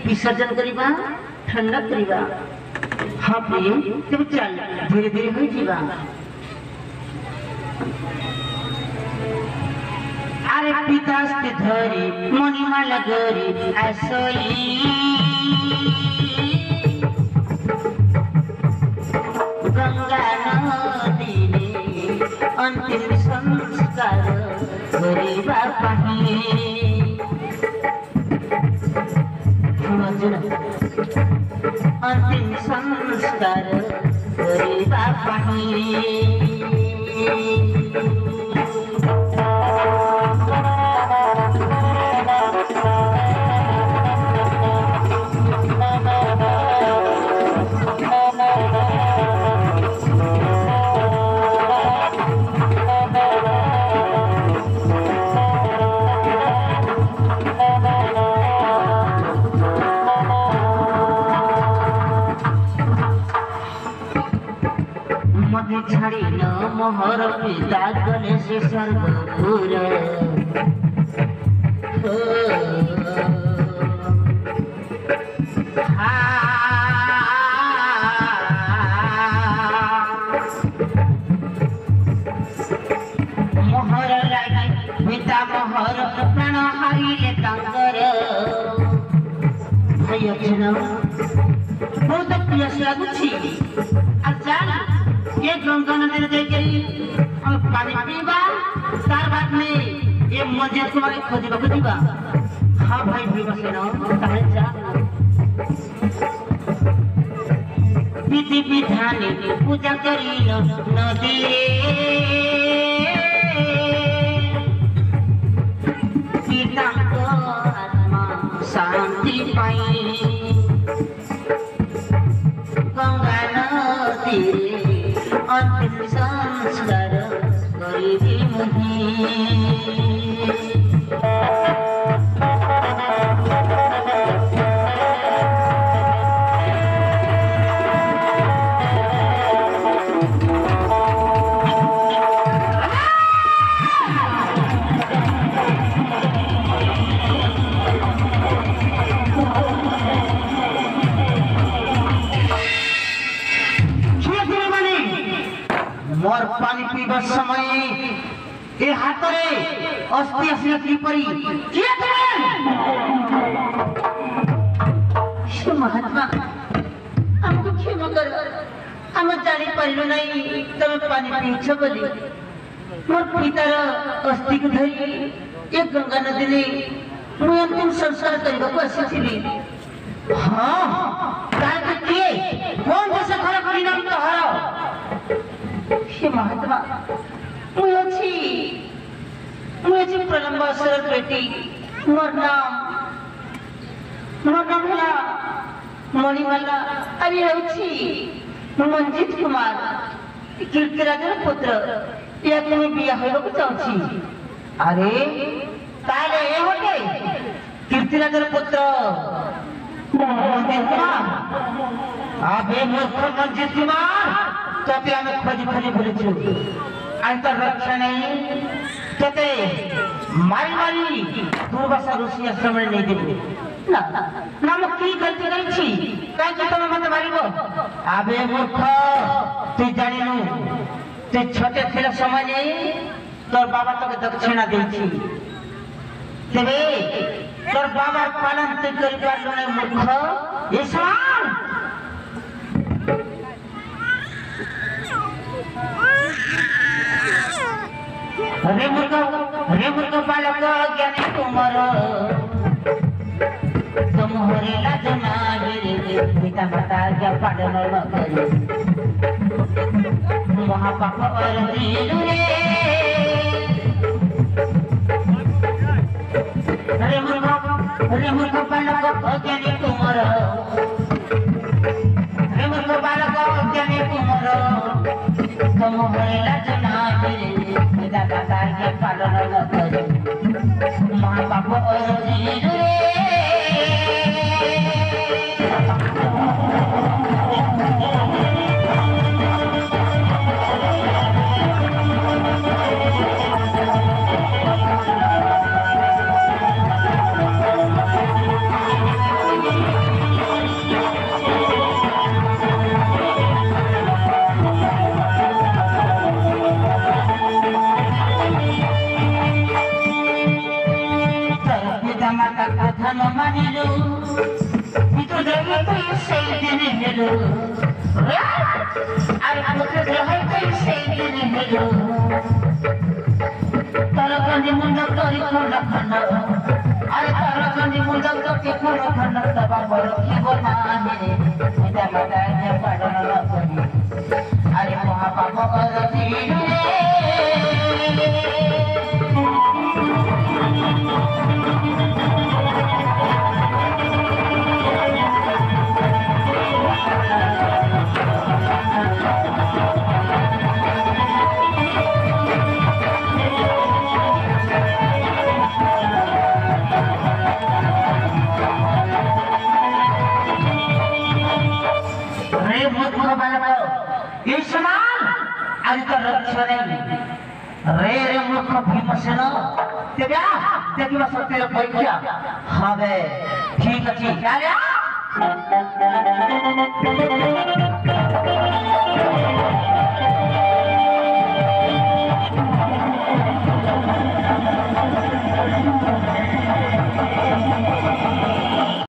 विसर्जन करिबा ठंडा करिबा। हाँ प्रिय तब चल धीरे धीरे हो जीवा। अरे पितास्ते धरी मणिमाला गरी ऐसोई गंगा नदी ने अंतिम संस्कार करिबा पाही। अंतिम संस्कार करिबा पाही। छाड़ी न मोहर पिता गणेश सर्वपुर मोहर लागी पिता मोहर प्राण हारिले तांकर भाई अच्छे बहुत प्रियस लगुछि। ये गंगा नदी में जाके हम पानी पीबा तार बाद में ये मस्जिद को मारे खोजिबा खोजिबा। हाँ भाई पीबा से ना ताहे जा विधि विधान पूजा करी नदी पिता को आत्मा शांति पाई। गंगा नदी अंतिम संस्कार करिबी मुही। मोर पानी पीबा समय ए हातरे अस्थि असली त्रिपरी किए करे। श्री महात्मा हमको क्षमा कर हम जानी परिलो नहीं तब पानी पीछ बोली। मोर पितार अस्थि को धरी एक गंगा नदी ने मुझे अंतिम संस्कार करने को आसीथिली। हाँ काहे किए कौन जैसे खरा परिणाम तो हारो। हे महात्मा मुझे प्रलंबा सर बेटी मोर नाम है मणिमाला। अरे हूँ मंजित कुमार कीर्तिराजर पुत्र या तुम्हें बिया होइबा चाहूछी। अरे ताले ए होटे कीर्तिराजर पुत्र मंजित कुमार। आबे मूर्ख मंजित कुमार तोते हमें खोजी खोजी बोले आज तो रक्षा नहीं तोते मारी मारी दुर्वासा ऋषि आश्रम नहीं देबे ना ना मैं की गलती करी छी काहे कि तुम मत मारिबो। आबे मूर्ख तू जानिनु तू छोटे थिला समय नहीं तोर बाबा तोके दक्षिणा देछि तेबे तोर बाबा पालन तू करि पारलो नहीं मूर्ख। ईशान रे मूर्ख बालक ज्ञानी तुमर तुम हरे लाजना गिरे पिता माता क्या पालन न करे महापाप और दीनु रे अरे मूर्ख बालक अज्ञानी तुमर अरे मूर्ख बालक अज्ञानी तुमर तुम हरिला जना पिता माता क्या पालन न करे महापाप और दीनु रे धन मानिलो तो देवी तो सही दिन मिलो अरे मुझे रहे तो सही दिन मिलो तारा कंदी मुंडा करी कोला खंडा अरे तारा कंदी मुंडा करी कोला खंडा तबा बरो की बोलाने मेरा माता ने पाडन न करी अरे महापाप कर दीनु रे मूर्ख भीमसेन तेरा देखिबा सत्य परीक्षा हबे ठीक अछि क्या रे